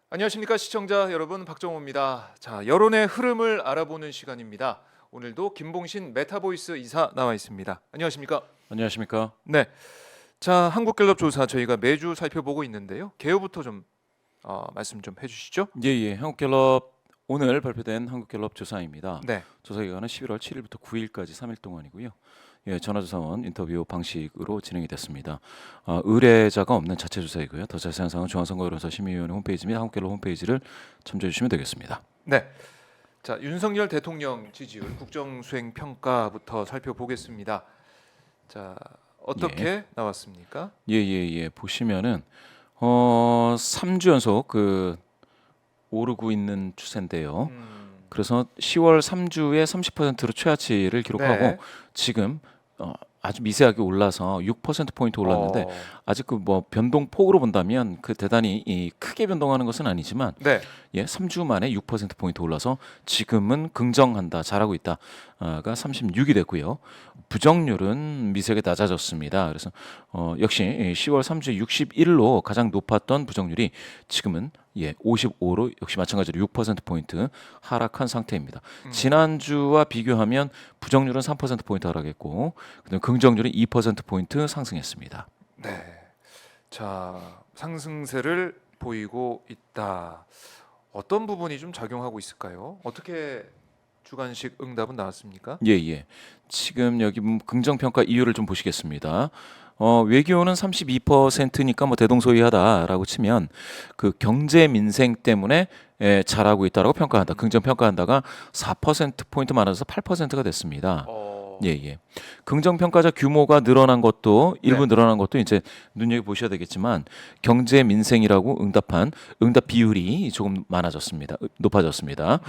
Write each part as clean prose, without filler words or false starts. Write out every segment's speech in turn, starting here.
안녕하십니까 시청자 여러분, 박정호입니다. 자, 여론의 흐름을 알아보는 시간입니다. 오늘도 김봉신 메타보이스 이사 나와 있습니다. 안녕하십니까? 안녕하십니까? 네. 자, 한국갤럽 조사 저희가 매주 살펴보고 있는데요. 개요부터 좀 말씀 좀 해주시죠. 예. 한국갤럽 오늘 발표된 한국갤럽 조사입니다. 네. 조사 기간은 11월 7일부터 9일까지 3일 동안이고요. 예, 전화조사원 인터뷰 방식으로 진행이 됐습니다. 의뢰자가 없는 자체 조사이고요. 더 자세한 사항은 중앙선거여론조사 심의위원회 홈페이지 및 한국갤럽 홈페이지를 참조해 주시면 되겠습니다. 네. 자, 윤석열 대통령 지지율 국정수행 평가부터 살펴보겠습니다. 자, 어떻게 나왔습니까? 보시면은 3주 연속 오르고 있는 추세인데요. 그래서 10월 3주에 30%로 최하치를 기록하고 네. 지금 아주 미세하게 올라서 6%포인트 올랐는데 어, 아직 변동폭으로 본다면 대단히 크게 변동하는 것은 아니지만 네. 3주 만에 6%포인트 올라서 지금은 긍정한다, 잘하고 있다가 36이 됐고요. 부정률은 미세하게 낮아졌습니다. 그래서 역시 10월 3주 61로 가장 높았던 부정률이 지금은 55로 역시 마찬가지로 6%포인트 하락한 상태입니다. 지난주와 비교하면 부정률은 3%포인트 하락했고 그다음에 긍정률은 2%포인트 상승했습니다. 네. 자, 상승세를 보이고 있다. 어떤 부분이 좀 작용하고 있을까요? 어떻게 주관식 응답은 나왔습니까? 지금 여기 긍정평가 이유를 좀 보시겠습니다. 외교는 32%니까 대동소이하다라고 치면 그 경제 민생 때문에 잘하고 있다라고 평가한다. 긍정 평가한다가 4%포인트 많아져서 8%가 됐습니다. 긍정 평가자 규모가 늘어난 것도 일부 네. 늘어난 것도 이제 눈여겨 보셔야 되겠지만 경제 민생이라고 응답한 응답 비율이 조금 많아졌습니다. 높아졌습니다.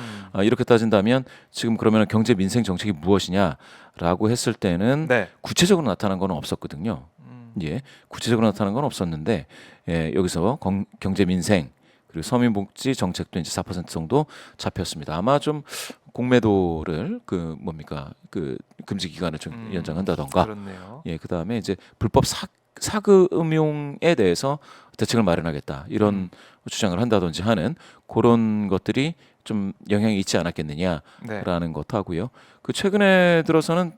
이렇게 따진다면 지금 그러면 경제 민생 정책이 무엇이냐라고 했을 때는 네. 구체적으로 나타난 건 없었거든요. 구체적으로 나타난 건 없었는데 여기서 경제 민생 그리고 서민복지 정책도 이제 4% 정도 잡혔습니다. 아마 좀 공매도를 금지 기간을 좀 연장한다던가, 그렇네요. 그다음에 이제 불법 사금융에 대해서 대책을 마련하겠다 이런 주장을 한다든지 하는 그런 것들이 좀 영향이 있지 않았겠느냐라는 네. 것도 하고요. 그 최근에 들어서는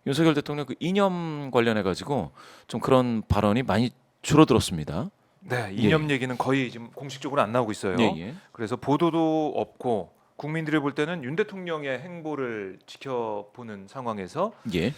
윤석열 대통령 그 이념 관련해 가지고 좀 그런 발언이 많이 줄어들었습니다. 네, 이념 얘기는 거의 지금 공식적으로 안 나오고 있어요. 예. 그래서 보도도 없고 국민들이 볼 때는 윤 대통령의 행보를 지켜보는 상황에서 예.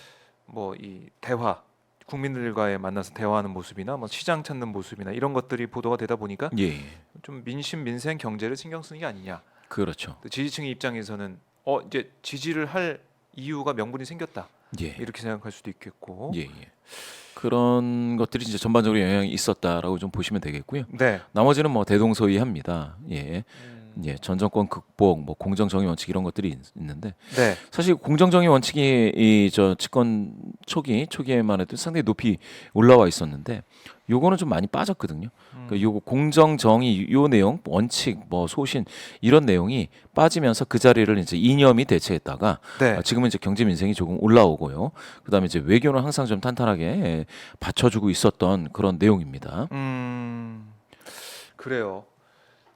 이 대화, 국민들과의 만나서 대화하는 모습이나 시장 찾는 모습이나 이런 것들이 보도가 되다 보니까 예. 좀 민심, 민생, 경제를 신경 쓰는 게 아니냐. 그렇죠. 또 지지층의 입장에서는 이제 지지를 할 이유가 명분이 생겼다. 이렇게 생각할 수도 있겠고. 그런 것들이 진짜 전반적으로 영향이 있었다라고 좀 보시면 되겠고요. 네. 나머지는 대동소이합니다. 전 정권 극복, 공정 정의 원칙 이런 것들이 있는데 네. 사실 공정 정의 원칙이 집권 초기에만 해도 상당히 높이 올라와 있었는데 요거는 좀 많이 빠졌거든요. 그러니까 요거 공정 정의 요 내용, 원칙, 소신 이런 내용이 빠지면서 그 자리를 이제 이념이 대체했다가 네. 지금은 이제 경제 민생이 조금 올라오고요. 그다음에 이제 외교는 항상 좀 탄탄하게 받쳐주고 있었던 그런 내용입니다. 그래요.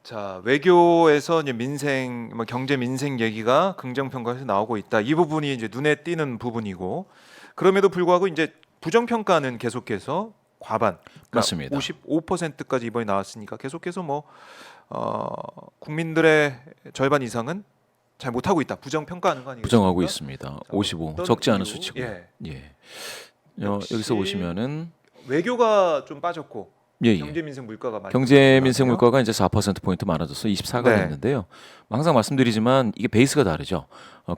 자, 외교에서 이제 민생, 경제 민생 얘기가 긍정 평가에서 나오고 있다. 이 부분이 이제 눈에 띄는 부분이고, 그럼에도 불구하고 이제 부정 평가는 계속해서 과반, 맞습니다. 55%까지 이번에 나왔으니까 계속해서 국민들의 절반 이상은 잘 못하고 있다. 부정 평가하는 거 아니겠습니까? 부정하고 있습니다. 55 어떤 적지 않은 이유? 수치고요. 예. 여기서 보시면은 외교가 좀 빠졌고 예. 경제 민생 물가가 많이 경제 민생 올라가네요. 물가가 이제 4%포인트 많아져서 24가 네. 됐는데요. 항상 말씀드리지만 이게 베이스가 다르죠.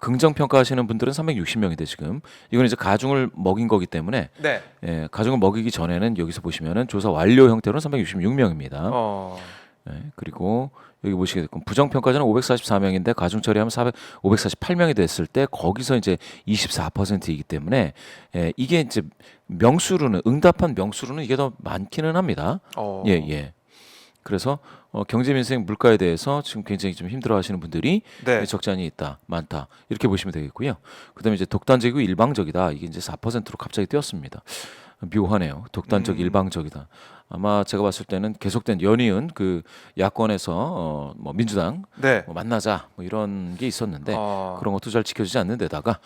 긍정 평가하시는 분들은 360명인데 지금 이건 이제 가중을 먹인 거기 때문에 네. 가중을 먹이기 전에는 여기서 보시면은 조사 완료 형태로는 366명입니다. 그리고 여기 보시게 되면 부정 평가자는 544명인데 가중 처리하면 548명이 됐을 때 거기서 이제 24%이기 때문에 이게 이제 명수로는 응답한 명수로는 이게 더 많기는 합니다. 그래서 경제 민생 물가에 대해서 지금 굉장히 좀 힘들어하시는 분들이 네. 적지 않이 있다, 많다 이렇게 보시면 되겠고요. 그다음에 이제 독단적이고 일방적이다 이게 이제 4%로 갑자기 뛰었습니다. 묘하네요. 독단적 일방적이다. 아마 제가 봤을 때는 계속된 연이은 그 야권에서 뭐 민주당 네. 뭐 만나자 뭐 이런 게 있었는데 아. 그런 것도 잘 지켜지지 않는 데다가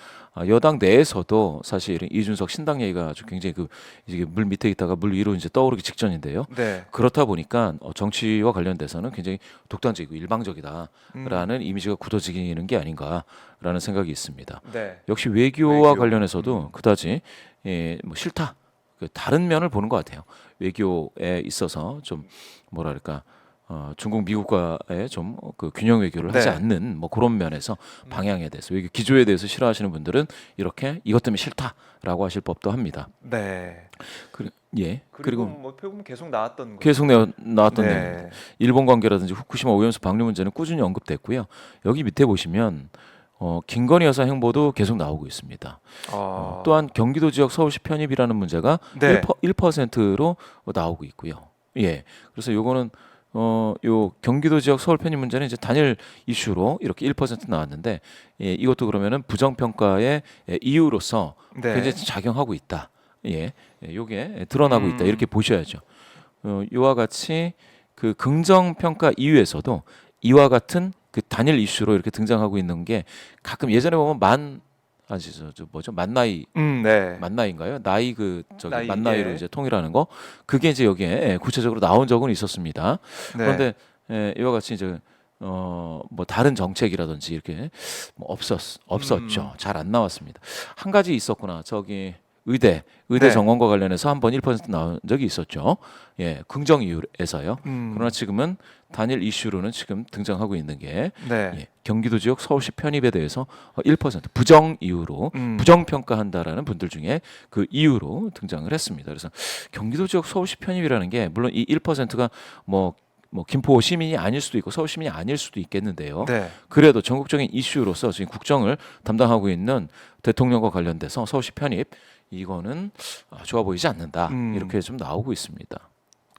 여당 내에서도 사실 이준석 신당 얘기가 아주 굉장히 그 이게 물 밑에 있다가 물 위로 이제 떠오르기 직전인데요. 네. 그렇다 보니까 정치와 관련돼서는 굉장히 독단적이고 일방적이다라는 이미지가 굳어지는 게 아닌가라는 생각이 있습니다. 네. 역시 외교와 외교. 관련해서도 그다지 뭐 싫다. 그 다른 면을 보는 것 같아요. 외교에 있어서 좀 뭐랄까 중국 미국과의 좀 그 균형 외교를 하지 네. 않는 뭐 그런 면에서 방향에 대해서 외교 기조에 대해서 싫어하시는 분들은 이렇게 이것 때문에 싫다라고 하실 법도 합니다. 네. 예. 그리고 그리고 뭐 보면 계속 나왔던 거. 계속 나왔던 네. 내용입니다. 일본 관계라든지 후쿠시마 오염수 방류 문제는 꾸준히 언급됐고요. 여기 밑에 보시면 김건희 여사 행보도 계속 나오고 있습니다. 또한 경기도 지역 서울시 편입이라는 문제가 네. 1%로 나오고 있고요. 예. 그래서 요거는 요 경기도 지역 서울 편입 문제는 이제 단일 이슈로 이렇게 1% 나왔는데 이것도 그러면은 부정 평가의 이유로서 네. 굉장히 작용하고 있다. 예. 요게 드러나고 있다. 이렇게 보셔야죠. 이와 같이 그 긍정 평가 이유에서도 이와 같은 그 단일 이슈로 이렇게 등장하고 있는 게 가끔 예전에 보면 저 뭐죠? 만나이 네. 만나이인가요? 나이 그 저기 나이, 만나이로 예. 이제 통일하는 거 그게 이제 여기에 구체적으로 나온 적은 있었습니다. 네. 그런데 이와 같이 이제 뭐 다른 정책이라든지 이렇게 뭐 없었죠. 잘 안 나왔습니다. 한 가지 있었구나. 저기 의대 네. 정원과 관련해서 한번 1% 나온 적이 있었죠. 예, 긍정 이유에서요. 그러나 지금은 단일 이슈로는 지금 등장하고 있는 게 네. 경기도 지역 서울시 편입에 대해서 1% 부정 이유로 부정 평가한다라는 분들 중에 그 이유로 등장을 했습니다. 그래서 경기도 지역 서울시 편입이라는 게 물론 이 1%가 뭐 김포 시민이 아닐 수도 있고 서울 시민이 아닐 수도 있겠는데요. 네. 그래도 전국적인 이슈로서 지금 국정을 담당하고 있는 대통령과 관련돼서 서울시 편입 이거는 좋아 보이지 않는다. 이렇게 좀 나오고 있습니다.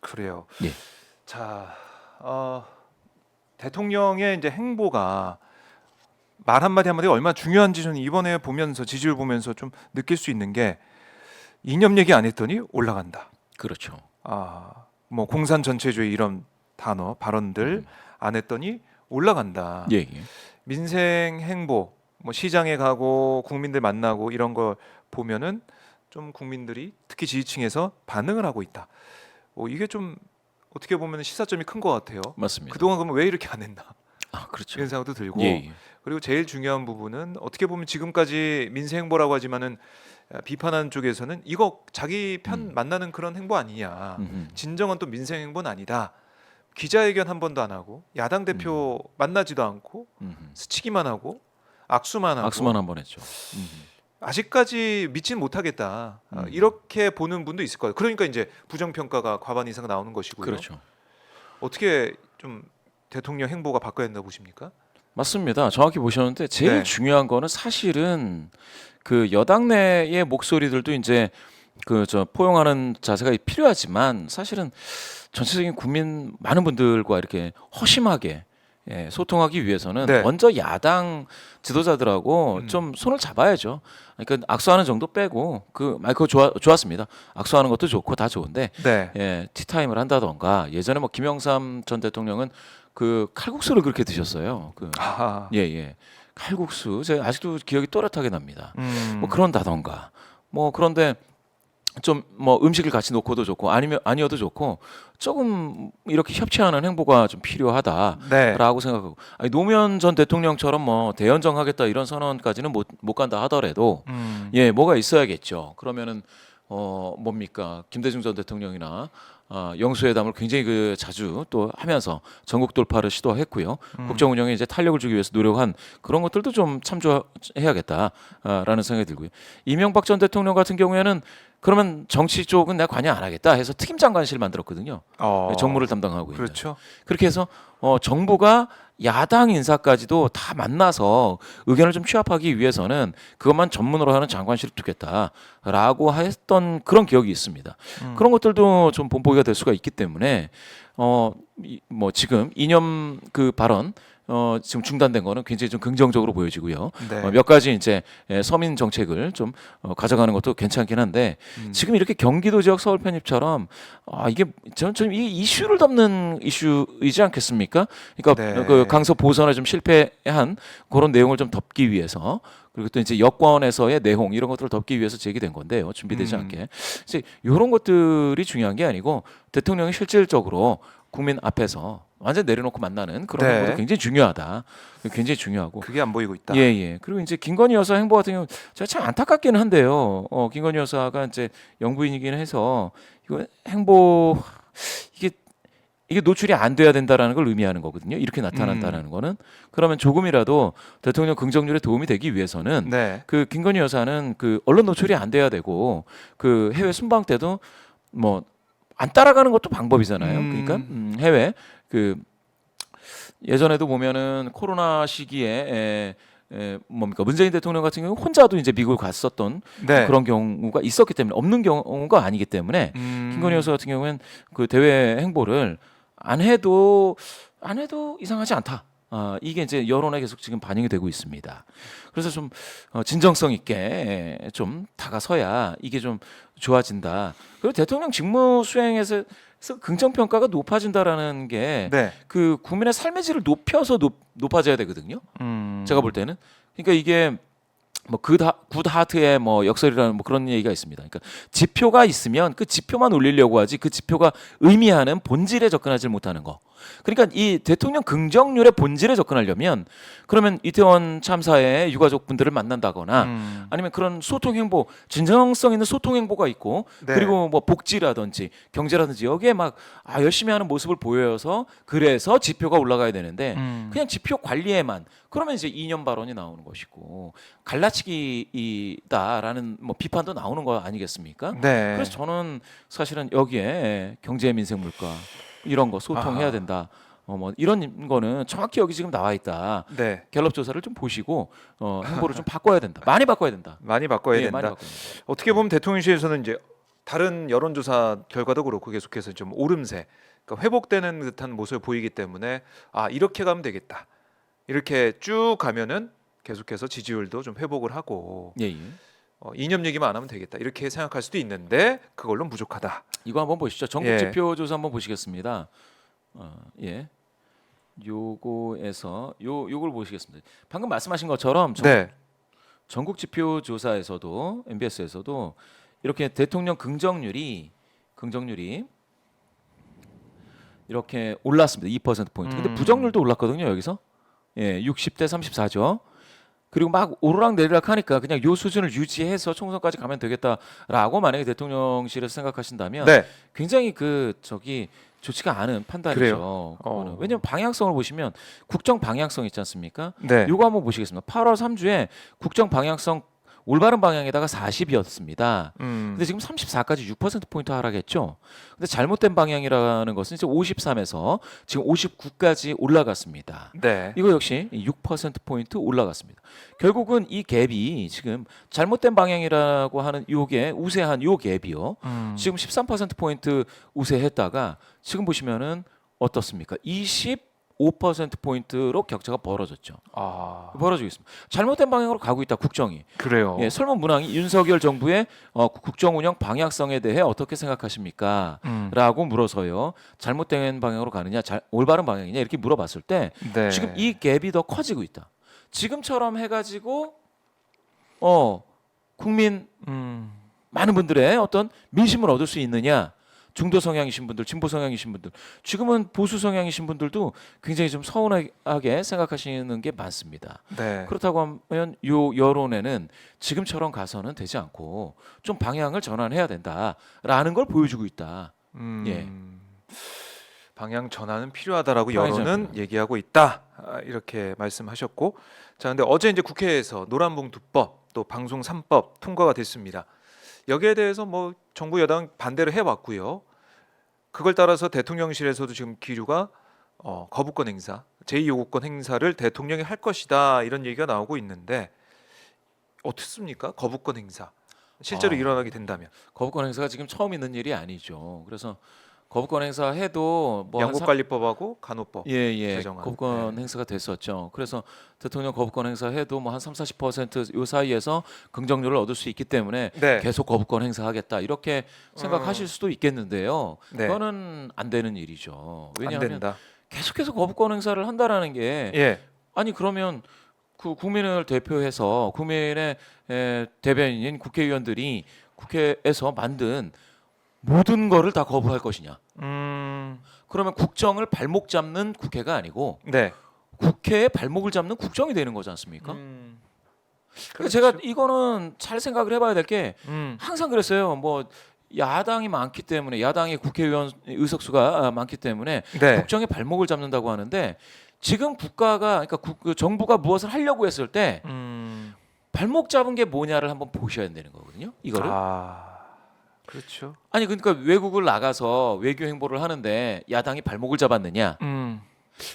그래요. 예. 자, 대통령의 이제 행보가 말 한마디 한마디가 얼마나 중요한지 저는 이번에 보면서 지지율 보면서 좀 느낄 수 있는 게 이념 얘기 안 했더니 올라간다. 그렇죠. 뭐 공산 전체주의 이런 단어 발언들 안 했더니 올라간다. 예. 민생 행보 뭐 시장에 가고 국민들 만나고 이런 거 보면은 좀 국민들이 특히 지지층에서 반응을 하고 있다. 이게 좀 어떻게 보면 시사점이 큰 것 같아요. 맞습니다. 그동안 그러면 왜 이렇게 안 했나 그렇죠. 이런 생각도 들고 예. 그리고 제일 중요한 부분은 어떻게 보면 지금까지 민생 행보라고 하지만은 비판하는 쪽에서는 이거 자기 편 만나는 그런 행보 아니냐. 진정한 또 민생 행보는 아니다. 기자회견 한 번도 안 하고 야당 대표 만나지도 않고 스치기만 하고 악수만 하고 악수만 한 번 했죠. 아직까지 믿지는 못하겠다. 이렇게 보는 분도 있을 거예요. 그러니까 이제 부정평가가 과반 이상 나오는 것이고요. 그렇죠. 어떻게 좀 대통령 행보가 바꿔야 된다고 보십니까? 맞습니다. 정확히 보셨는데 제일 네. 중요한 거는 사실은 그 여당 내의 목소리들도 이제 그 포용하는 자세가 필요하지만 사실은 전체적인 국민 많은 분들과 이렇게 허심하게 소통하기 위해서는 네. 먼저 야당 지도자들하고 좀 손을 잡아야죠. 그러니까 악수하는 정도 빼고 그거 좋았습니다. 악수하는 것도 좋고 다 좋은데 네. 티타임을 한다던가 예전에 뭐 김영삼 전 대통령은 그 칼국수를 그렇게 드셨어요. 예. 칼국수 제가 아직도 기억이 또렷하게 납니다. 뭐 그런다던가 뭐 그런데 좀 뭐 음식을 같이 놓고도 좋고 아니어도 좋고 조금 이렇게 협치하는 행보가 좀 필요하다라고 생각하고 노무현 전 대통령처럼 뭐 대연정하겠다 이런 선언까지는 못 간다 하더라도 뭐가 있어야겠죠. 그러면은 뭡니까 김대중 전 대통령이나 영수회담을 굉장히 자주 또 하면서 전국 돌파를 시도했고요. 국정 운영에 이제 탄력을 주기 위해서 노력한 그런 것들도 좀 참조해야겠다라는 생각이 들고요. 이명박 전 대통령 같은 경우에는 그러면 정치 쪽은 내가 관여 안 하겠다 해서 특임장관실 만들었거든요. 정무를 담당하고 있는. 그렇죠. 그렇게 해서 정부가 야당 인사까지도 다 만나서 의견을 좀 취합하기 위해서는 그것만 전문으로 하는 장관실을 두겠다라고 했던 그런 기억이 있습니다. 그런 것들도 좀 본보기가 될 수가 있기 때문에 뭐 지금 이념 그 발언 지금 중단된 거는 굉장히 좀 긍정적으로 보여지고요. 네. 몇 가지 이제 서민 정책을 좀 가져가는 것도 괜찮긴 한데 지금 이렇게 경기도 지역 서울 편입처럼 이게 저는 이 이슈를 덮는 이슈이지 않겠습니까? 그러니까 네. 그 강서 보선에 좀 실패한 그런 내용을 좀 덮기 위해서 그리고 또 이제 여권에서의 내홍 이런 것들을 덮기 위해서 제기된 건데요. 준비되지 않게. 이제 이런 것들이 중요한 게 아니고 대통령이 실질적으로 국민 앞에서 완전 내려놓고 만나는 그런 네. 행보도 굉장히 중요하다. 굉장히 중요하고. 그게 안 보이고 있다. 예, 예. 그리고 이제 김건희 여사 행보 같은 경우 제가 참 안타깝기는 한데요. 김건희 여사가 이제 영부인이긴 해서 이거 행보 이게 노출이 안 돼야 된다라는 걸 의미하는 거거든요. 이렇게 나타난다라는 거는 그러면 조금이라도 대통령 긍정률에 도움이 되기 위해서는 네. 그 김건희 여사는 그 언론 노출이 안 돼야 되고 그 해외 순방 때도 뭐 안 따라가는 것도 방법이잖아요. 그러니까 해외 그 예전에도 보면은 코로나 시기에 뭡니까 문재인 대통령 같은 경우 혼자도 이제 미국을 갔었던 네. 그런 경우가 있었기 때문에 없는 경우가 아니기 때문에 김건희 여사 같은 경우에는 그 대외 행보를 안 해도 이상하지 않다. 이게 이제 여론에 계속 지금 반영이 되고 있습니다. 그래서 좀 진정성 있게 좀 다가서야 이게 좀 좋아진다. 그리고 대통령 직무 수행에서 긍정 평가가 높아진다라는 게 네. 그 국민의 삶의 질을 높여서 높아져야 되거든요. 제가 볼 때는 그러니까 이게 뭐 굿하트의 뭐 역설이라는 뭐 그런 얘기가 있습니다. 그러니까 지표가 있으면 그 지표만 올리려고 하지 그 지표가 의미하는 본질에 접근하지 못하는 거. 그러니까 이 대통령 긍정률의 본질에 접근하려면 그러면 이태원 참사의 유가족분들을 만난다거나 아니면 그런 소통 행보, 진정성 있는 소통 행보가 있고 네. 그리고 뭐 복지라든지 경제라든지 여기에 막 열심히 하는 모습을 보여서 그래서 지표가 올라가야 되는데 그냥 지표 관리에만 그러면 이제 이념 발언이 나오는 것이고 갈라치기다라는 뭐 비판도 나오는 거 아니겠습니까? 네. 그래서 저는 사실은 여기에 경제 민생 물가 이런 거 소통해야 된다. 뭐 이런 거는 정확히 여기 지금 나와 있다. 네. 갤럽 조사를 좀 보시고 행보를 좀 바꿔야 된다. 많이 바꿔야 된다. 많이 바꿔야 예, 된다. 많이 바꿔야 된다. 어떻게 보면 대통령실에서는 이제 다른 여론조사 결과도 그렇고 계속해서 좀 오름세, 그러니까 회복되는 듯한 모습을 보이기 때문에 이렇게 가면 되겠다. 이렇게 쭉 가면은 계속해서 지지율도 좀 회복을 하고 예, 예. 이념 얘기만 안 하면 되겠다. 이렇게 생각할 수도 있는데 그걸로 부족하다. 이거 한번 보시죠. 전국 예. 지표 조사 한번 보시겠습니다. 예. 요거에서 요걸 보시겠습니다. 방금 말씀하신 것처럼 네. 전국 지표 조사에서도 MBS에서도 이렇게 대통령 긍정률이 이렇게 올랐습니다. 2% 포인트. 근데 부정률도 올랐거든요, 여기서. 예, 60대 34죠. 그리고 막 오르락 내리락 하니까 그냥 요 수준을 유지해서 총선까지 가면 되겠다라고 만약에 대통령실에서 생각하신다면 네. 굉장히 좋지가 않은 판단이죠. 그래요? 그거는. 왜냐하면 방향성을 보시면 국정 방향성 있지 않습니까? 네. 요거 한번 보시겠습니다. 8월 3주에 국정 방향성 올바른 방향에다가 40이었습니다. 근데 지금 34까지 6% 포인트 하락했죠. 근데 잘못된 방향이라는 것은 이제 53에서 지금 59까지 올라갔습니다. 네. 이거 역시 6% 포인트 올라갔습니다. 결국은 이 갭이 지금 잘못된 방향이라고 하는 요게 우세한 요 갭이요. 지금 13% 포인트 우세했다가 지금 보시면은 어떻습니까? 25% 포인트로 격차가 벌어졌죠. 벌어지고 있습니다. 잘못된 방향으로 가고 있다 국정이. 그래요. 예, 설문 문항이 윤석열 정부의 국정 운영 방향성에 대해 어떻게 생각하십니까? 라고 물어서요. 잘못된 방향으로 가느냐, 올바른 방향이냐 이렇게 물어봤을 때 네. 지금 이 갭이 더 커지고 있다. 지금처럼 해가지고 국민 많은 분들의 어떤 민심을 얻을 수 있느냐? 중도 성향이신 분들, 진보 성향이신 분들, 지금은 보수 성향이신 분들도 굉장히 좀 서운하게 생각하시는 게 많습니다. 네. 그렇다고 하면 요 여론에는 지금처럼 가서는 되지 않고 좀 방향을 전환해야 된다라는 걸 보여주고 있다. 예. 방향 전환은 필요하다라고 방향 여론은 전환. 얘기하고 있다. 이렇게 말씀하셨고, 자, 근데 어제 이제 국회에서 노란봉투법 또 방송 3법 통과가 됐습니다. 여기에 대해서 뭐 정부 여당 반대를 해왔고요. 그걸 따라서 대통령실에서도 지금 기류가 거부권 행사, 제2요구권 행사를 대통령이 할 것이다 이런 얘기가 나오고 있는데 어떻습니까? 거부권 행사 실제로 일어나게 된다면. 거부권 행사가 지금 처음 있는 일이 아니죠. 그래서 거부권 행사해도 뭐 양국관리법하고 간호법 예예 개정안. 거부권 네. 행사가 됐었죠. 그래서 대통령 거부권 행사해도 뭐 한 30-40%요 사이에서 긍정률을 얻을 수 있기 때문에 네. 계속 거부권 행사하겠다 이렇게 생각하실 수도 있겠는데요. 네. 그거는 안 되는 일이죠. 안 왜냐하면 된다. 계속해서 거부권 행사를 한다라는 게 예. 아니 그러면 그 국민을 대표해서 국민의 대변인인 국회의원들이 국회에서 만든 모든 거를 다 거부할 것이냐? 그러면 국정을 발목 잡는 국회가 아니고 네. 국회의 발목을 잡는 국정이 되는 거지 않습니까? 그러니까 그렇죠. 제가 이거는 잘 생각을 해봐야 될 게 음. 항상 그랬어요. 뭐 야당이 많기 때문에 야당의 국회의원 의석수가 많기 때문에 네. 국정의 발목을 잡는다고 하는데 지금 국가가 그러니까 그 정부가 무엇을 하려고 했을 때 발목 잡은 게 뭐냐를 한번 보셔야 되는 거거든요. 이거를. 그렇죠. 아니 그러니까 외국을 나가서 외교 행보를 하는데 야당이 발목을 잡았느냐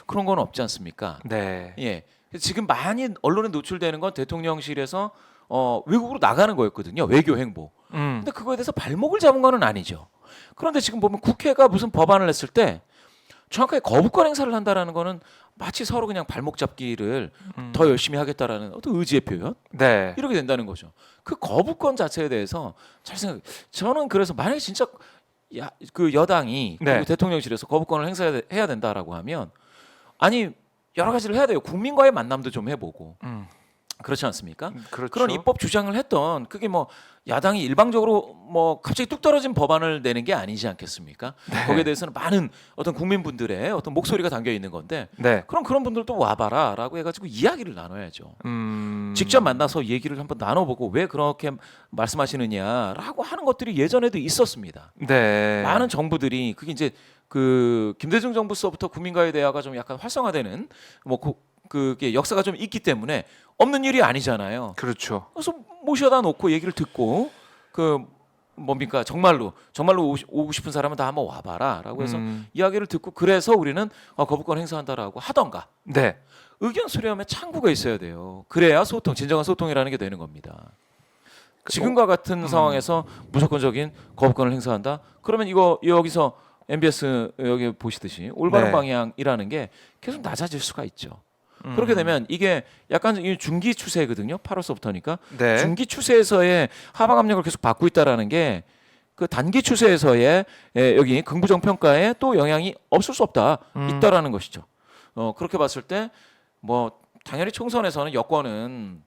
그런 건 없지 않습니까? 네. 예. 지금 많이 언론에 노출되는 건 대통령실에서 외국으로 나가는 거였거든요. 외교 행보. 근데 그거에 대해서 발목을 잡은 거는 아니죠. 그런데 지금 보면 국회가 무슨 법안을 냈을 때 정확하게 거부권 행사를 한다라는 거는 마치 서로 그냥 발목 잡기를 더 열심히 하겠다라는 어떤 의지의 표현 네. 이렇게 된다는 거죠. 그 거부권 자체에 대해서 잘 생각. 저는 그래서 만약에 진짜 그 여당이 네. 그리고 대통령실에서 거부권을 행사해야 된다라고 하면 아니 여러 가지를 해야 돼요. 국민과의 만남도 좀 해보고 그렇지 않습니까? 그렇죠. 그런 입법 주장을 했던 그게 뭐 야당이 일방적으로 뭐 갑자기 뚝 떨어진 법안을 내는 게 아니지 않겠습니까? 네. 거기에 대해서는 많은 어떤 국민분들의 어떤 목소리가 담겨 있는 건데 네. 그럼 그런 분들도 와봐라라고 해가지고 이야기를 나눠야죠. 직접 만나서 얘기를 한번 나눠보고 왜 그렇게 말씀하시느냐라고 하는 것들이 예전에도 있었습니다. 네. 많은 정부들이 그게 이제 그 김대중 정부서부터 국민과의 대화가 좀 약간 활성화되는 뭐 그게 역사가 좀 있기 때문에 없는 일이 아니잖아요. 그렇죠. 그래서 모셔다 놓고 얘기를 듣고 그 뭡니까 정말로 오고 싶은 사람은 다 한번 와봐라라고 해서 이야기를 듣고 그래서 우리는 거부권 행사한다라고 하던가. 네. 의견 수렴의 창구가 있어야 돼요. 그래야 소통, 진정한 소통이라는 게 되는 겁니다. 지금과 같은 상황에서 무조건적인 거부권을 행사한다. 그러면 이거 여기서 MBS 여기 보시듯이 올바른 네. 방향이라는 게 계속 낮아질 수가 있죠. 그렇게 되면 이게 약간 중기 추세거든요. 8월서부터니까 네. 중기 추세에서의 하방 압력을 계속 받고 있다라는 게 그 단기 추세에서의 여기 긍부정 평가에 또 영향이 없을 수 없다 있다라는 것이죠. 그렇게 봤을 때 뭐 당연히 총선에서는 여권은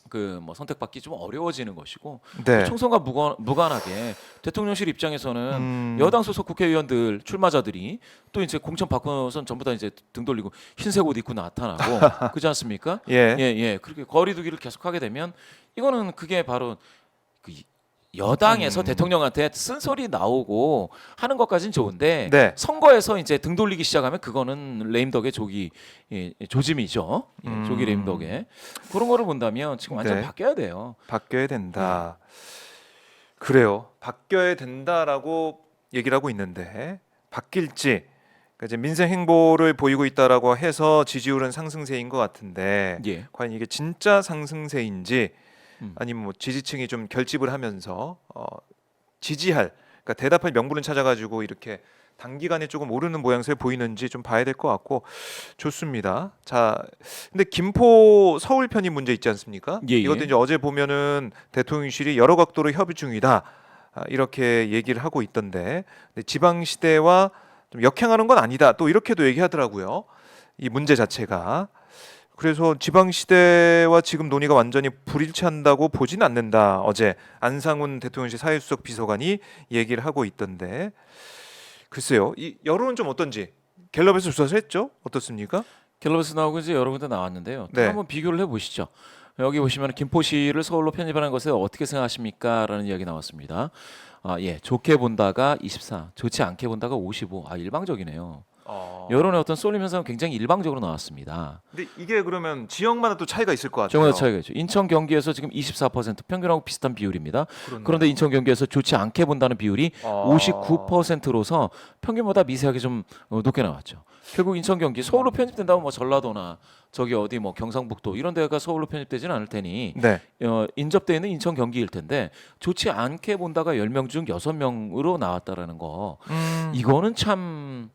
그 뭐 선택받기 좀 어려워지는 것이고 네. 총선과 무관하게 대통령실 입장에서는 여당 소속 국회의원들 출마자들이 또 이제 공천 받고선 전부 다 이제 등 돌리고 흰색 옷 입고 나타나고 그렇지 않습니까? 예. 예. 그렇게 거리두기를 계속하게 되면 이거는 그게 바로 그 여당에서 대통령한테 쓴소리 나오고 하는 것까지는 좋은데 네. 선거에서 이제 등 돌리기 시작하면 그거는 레임덕의 조짐이죠. 조기 레임덕의 그런 거를 본다면 지금 완전 네. 바뀌어야 돼요. 바뀌어야 된다. 그래요. 바뀌어야 된다라고 얘기를 하고 있는데 바뀔지 그러니까 이제 민생 행보를 보이고 있다라고 해서 지지율은 상승세인 것 같은데 예. 과연 이게 진짜 상승세인지 아니면 뭐 지지층이 좀 결집을 하면서 지지할 그러니까 대답할 명분을 찾아가지고 이렇게 단기간에 조금 오르는 모양새 보이는지 좀 봐야 될 것 같고 좋습니다. 자, 근데 김포 서울 편이 문제 있지 않습니까? 예. 이것도 이제 어제 보면은 대통령실이 여러 각도로 협의 중이다 이렇게 얘기를 하고 있던데 근데 지방 시대와 좀 역행하는 건 아니다. 또 이렇게도 얘기하더라고요. 이 문제 자체가. 그래서 지방시대와 지금 논의가 완전히 불일치한다고 보진 않는다. 어제 안상훈 대통령실 사회수석 비서관이 얘기를 하고 있던데 글쎄요. 이 여론은 좀 어떤지 갤럽에서 조사를 했죠? 어떻습니까? 갤럽에서 나오고 이제 여러 군데 나왔는데요. 네. 한번 비교를 해보시죠. 여기 보시면 김포시를 서울로 편입하는 것에 어떻게 생각하십니까? 라는 이야기 나왔습니다. 예, 좋게 본다가 24, 좋지 않게 본다가 55. 일방적이네요. 여론의 어떤 쏠림 현상은 굉장히 일방적으로 나왔습니다. 근데 이게 그러면 지역마다 또 차이가 있을 것 같아요. 지역마다 차이가 있죠. 인천 경기에서 지금 24% 평균하고 비슷한 비율입니다. 그렇네요. 그런데 인천 경기에서 좋지 않게 본다는 비율이 59%로서 평균보다 미세하게 좀 높게 나왔죠. 결국 인천 경기 서울로 편입된다면 뭐 전라도나 저기 어디 뭐 경상북도 이런 데가 서울로 편입되지는 않을 테니 네. 인접돼 있는 인천 경기일 텐데 좋지 않게 본다가 10명 중 6명으로 나왔다라는 거. 이거는 참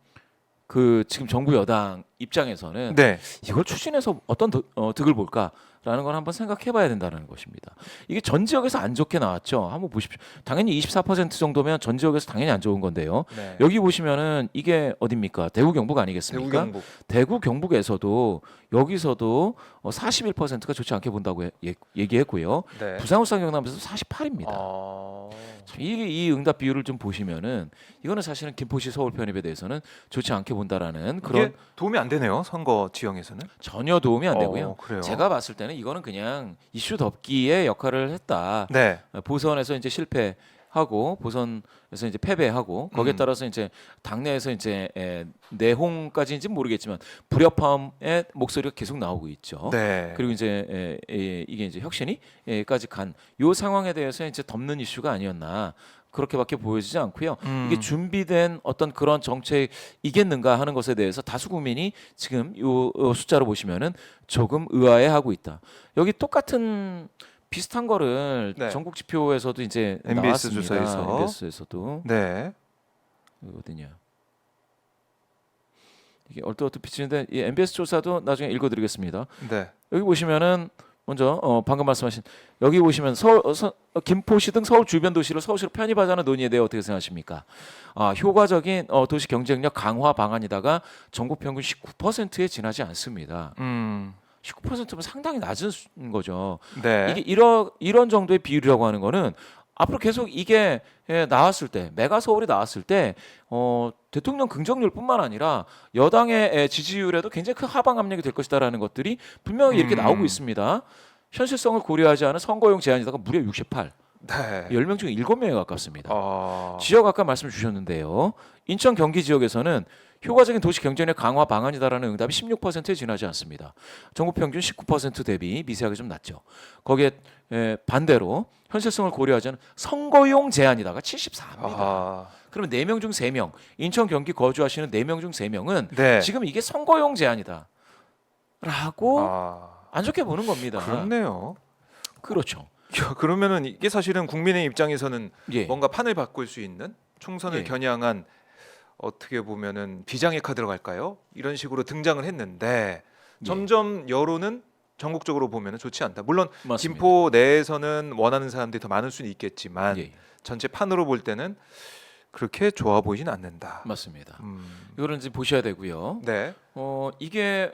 그 지금 정부 여당 입장에서는 네. 이걸 추진해서 어떤 득을 볼까라는 걸 한번 생각해봐야 된다는 것입니다. 이게 전 지역에서 안 좋게 나왔죠. 한번 보십시오. 당연히 24% 정도면 전 지역에서 당연히 안 좋은 건데요. 네. 여기 보시면은 이게 어딥니까? 대구 경북 아니겠습니까? 대구 경북. 대구 경북에서도 여기서도 41%가 좋지 않게 본다고 얘기했고요. 네. 부산 울산 경남에서 48입니다. 이 응답 비율을 좀 보시면은 이거는 사실은 김포시 서울 편입에 대해서는 좋지 않게 본다라는 그런 이게 도움이 안 되네요. 선거 지형에서는. 전혀 도움이 안 되고요. 그래요. 제가 봤을 때는 이거는 그냥 이슈 덮기의 역할을 했다. 네. 보선에서 이제 실패하고 보선에서 이제 패배하고 거기에 따라서 이제 당내에서 이제 내홍까지인지는 모르겠지만 불협화음의 목소리가 계속 나오고 있죠. 네. 그리고 이제 이게 이제 혁신이까지 간 요 상황에 대해서 이제 덮는 이슈가 아니었나. 그렇게밖에 보여지지 않고요. 이게 준비된 어떤 그런 정책이겠는가 하는 것에 대해서 다수 국민이 지금 요 숫자로 보시면은 조금 의아해하고 있다. 여기 똑같은 비슷한 거를 네. 전국 지표에서도 이제 MBS 나왔습니다. 조사에서. MBS에서도 네. 여기 어디냐? 이게 얼떨떨 비치는데 이 MBS 조사도 나중에 읽어드리겠습니다. 네. 여기 보시면은 먼저 방금 말씀하신 여기 보시면 김포시 등 서울 주변 도시를 서울시로 편입하자는 논의에 대해 어떻게 생각하십니까? 효과적인 도시 경쟁력 강화 방안이다가 전국 평균 19%에 지나지 않습니다. 19%면 상당히 낮은 거죠. 네. 이게 이런 정도의 비율이라고 하는 거는 앞으로 계속 이게 나왔을 때 메가 서울이 나왔을 때 대통령 긍정률뿐만 아니라 여당의 지지율에도 굉장히 큰 하방 압력이 될 것이다라는 것들이 분명히 이렇게 나오고 있습니다. 현실성을 고려하지 않은 선거용 제한이다가 무려 68. 네. 10명 중에 7명에 가깝습니다. 지역 아까 말씀 주셨는데요. 인천 경기 지역에서는 효과적인 도시 경쟁력 강화 방안이다라는 응답이 16%에 지나지 않습니다. 전국 평균 19% 대비 미세하게 좀 낮죠. 거기에 반대로 현실성을 고려하지 않은 선거용 제한이다가 74입니다. 그러면 4명 중 3명, 인천 경기 거주하시는 4명 중 3명은 네. 지금 이게 선거용 제한이다 라고 안 좋게 보는 겁니다. 그렇네요. 그렇죠. 야, 그러면은 이게 사실은 국민의 입장에서는 예. 뭔가 판을 바꿀 수 있는 총선을 예. 겨냥한 어떻게 보면은 비장의 카드로 갈까요? 이런 식으로 등장을 했는데 예. 점점 여론은 전국적으로 보면은 좋지 않다. 물론 맞습니다. 김포 내에서는 원하는 사람들이 더 많을 수는 있겠지만 예. 전체 판으로 볼 때는 그렇게 좋아 보이진 않는다. 맞습니다. 이거를 이제 보셔야 되고요. 네. 이게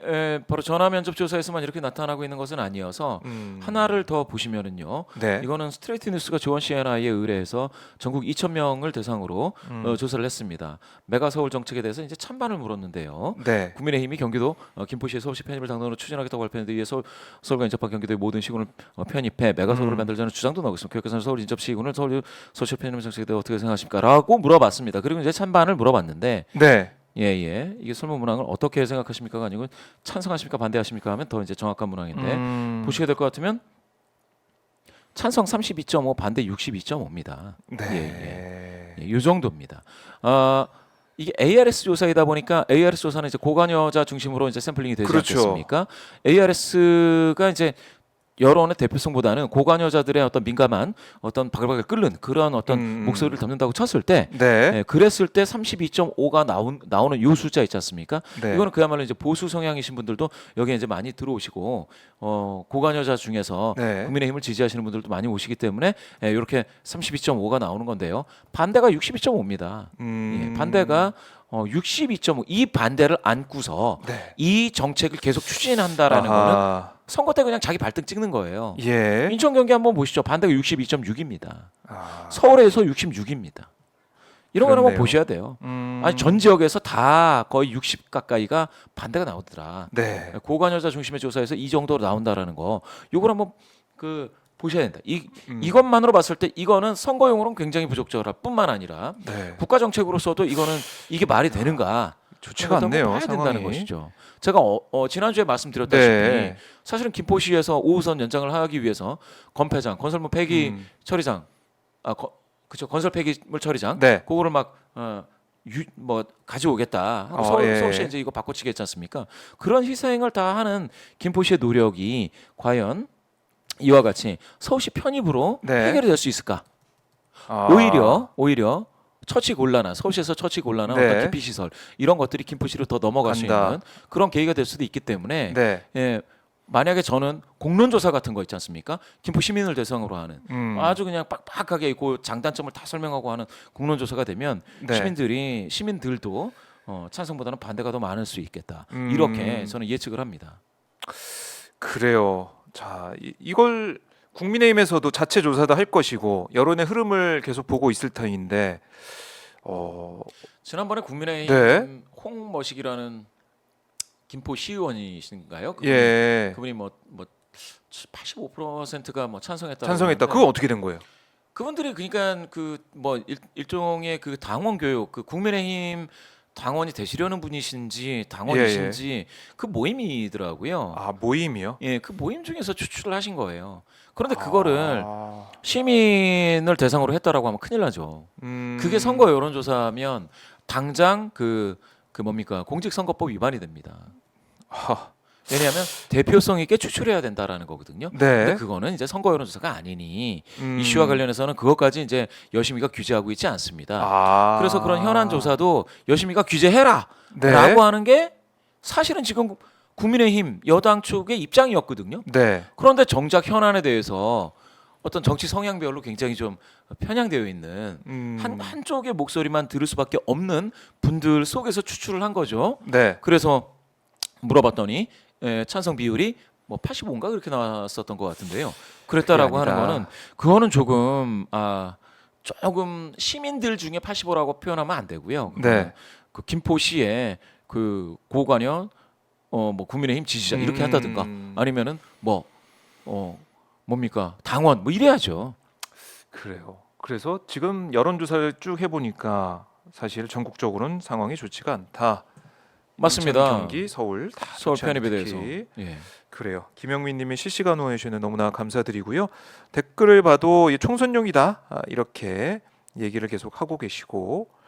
바로 전화 면접 조사에서만 이렇게 나타나고 있는 것은 아니어서 하나를 더 보시면은요. 네. 이거는 스트레이트 뉴스가 조원 CNI에 의뢰해서 전국 2,000명을 대상으로 조사를 했습니다. 메가 서울 정책에 대해서 이제 찬반을 물었는데요. 네. 국민의힘이 경기도 김포시의 서울시 편입을 당론으로 추진하겠다고 발표했는데 이에 서울과 인접한 경기도의 모든 시군을 편입해 메가 서울을 만들자는 주장도 나오고 있습니다. 교육계에서는 서울 인접 시군을 서울시 편입 정책에 대해 어떻게 생각하십니까?라고 물어봤습니다. 그리고 이제 찬반을 물어봤는데 네. 예. 이게 설문 문항을 어떻게 생각하십니까가 아니고 찬성하십니까 반대하십니까 하면 더 이제 정확한 문항인데 보시게 될 것 같으면 찬성 32.5 반대 62.5입니다. 네. 이 정도입니다. 이게 ARS 조사이다 보니까 ARS 조사는 이제 고관여자 중심으로 이제 샘플링이 되지 그렇죠. 않겠습니까? ARS가 이제 여론의 대표성보다는 고관여자들의 어떤 민감한 어떤 바글바글 끓는 그런 어떤 목소리를 담는다고 쳤을 때, 네. 그랬을 때 32.5가 나오는 이 숫자 있지 않습니까? 네. 이거는 그야말로 이제 보수 성향이신 분들도 여기에 이제 많이 들어오시고 고관여자 중에서 네. 국민의힘을 지지하시는 분들도 많이 오시기 때문에 이렇게 32.5가 나오는 건데요. 반대가 62.5입니다. 반대가 62.5 이 반대를 안고서 네. 이 정책을 계속 추진한다라는 거는 선거 때 그냥 자기 발등 찍는 거예요. 예. 인천 경기 한번 보시죠. 반대가 62.6입니다. 아. 서울에서 66입니다. 이런 걸 한번 그렇네요. 보셔야 돼요. 아니 전 지역에서 다 거의 60 가까이가 반대가 나오더라. 네. 고관여자 중심의 조사에서 이 정도로 나온다라는 거. 요걸 한번 보셔야 된다. 이것만으로 봤을 때 이거는 선거용으로는 굉장히 부적절할 뿐만 아니라 네. 국가 정책으로서도 이거는 이게 말이 되는가? 좋지가 않네요. 봐야 된다는 상황이. 것이죠. 제가 지난주에 말씀드렸다시피 네. 사실은 김포시에서 5호선 연장을 하기 위해서 건폐장, 건설물 폐기 처리장, 그쵸 건설 폐기물 처리장, 네. 그거를 막 뭐 가져오겠다 하고 서울시에 이제 이거 바꿔치겠지 않습니까? 그런 희생을 다 하는 김포시의 노력이 과연 이와 같이 서울시 편입으로 네. 해결이 될 수 있을까? 아. 오히려 처치 곤란한 서울시에서 처치 곤란한 네. 어떤 기피 시설 이런 것들이 김포시로 더 넘어갈 수 간다. 있는 그런 계기가 될 수도 있기 때문에 네. 예, 만약에 저는 공론조사 같은 거 있지 않습니까? 김포 시민을 대상으로 하는 아주 그냥 빡빡하게 그 장단점을 다 설명하고 하는 공론조사가 되면 네. 시민들도 찬성보다는 반대가 더 많을 수 있겠다. 이렇게 저는 예측을 합니다. 그래요. 자, 이걸 국민의힘에서도 자체 조사도 할 것이고 여론의 흐름을 계속 보고 있을 터인데 지난번에 국민의힘 네. 홍머식이라는 김포 시의원이신가요? 예. 그분이 뭐 85%가 뭐 찬성했다. 찬성했다. 그거 어떻게 된 거예요? 그분들이 그러니까 그 뭐 일종의 그 당원 교육, 그 국민의힘 당원이 되시려는 분이신지 당원이신지 그 모임이더라고요. 아, 모임이요? 예, 그 모임 중에서 추출을 하신 거예요. 그런데 그거를 시민을 대상으로 했다라고 하면 큰일 나죠. 그게 선거 여론조사면 당장 그 뭡니까 공직선거법 위반이 됩니다. 왜냐하면 대표성 있게 추출해야 된다라는 거거든요. 네. 근데 그거는 이제 선거 여론조사가 아니니 이슈와 관련해서는 그것까지 이제 여심이가 규제하고 있지 않습니다. 그래서 그런 현안 조사도 여심이가 규제해라라고 네. 하는 게 사실은 지금 국민의힘 여당 쪽의 입장이었거든요. 네. 그런데 정작 현안에 대해서 어떤 정치 성향별로 굉장히 좀 편향되어 있는 한쪽의 목소리만 들을 수밖에 없는 분들 속에서 추출을 한 거죠. 네. 그래서 물어봤더니 찬성 비율이 뭐 85인가 그렇게 나왔었던 것 같은데요. 그랬다라고 하는 거는 그거는 조금 시민들 중에 85라고 표현하면 안 되고요. 네. 그 김포시의 그 고관여 뭐 국민의힘 지지자 이렇게 한다든가 아니면은 뭡니까 당원 뭐 이래야죠. 그래요. 그래서 지금 여론조사를 쭉 해보니까 사실 전국적으로는 상황이 좋지가 않다. 맞습니다. 경기, 서울 다 서울 좋지 편입에 않다, 대해서. 특히. 예. 그래요. 김영민님이 실시간 후원해 주시는 너무나 감사드리고요. 댓글을 봐도 총선용이다 이렇게 얘기를 계속 하고 계시고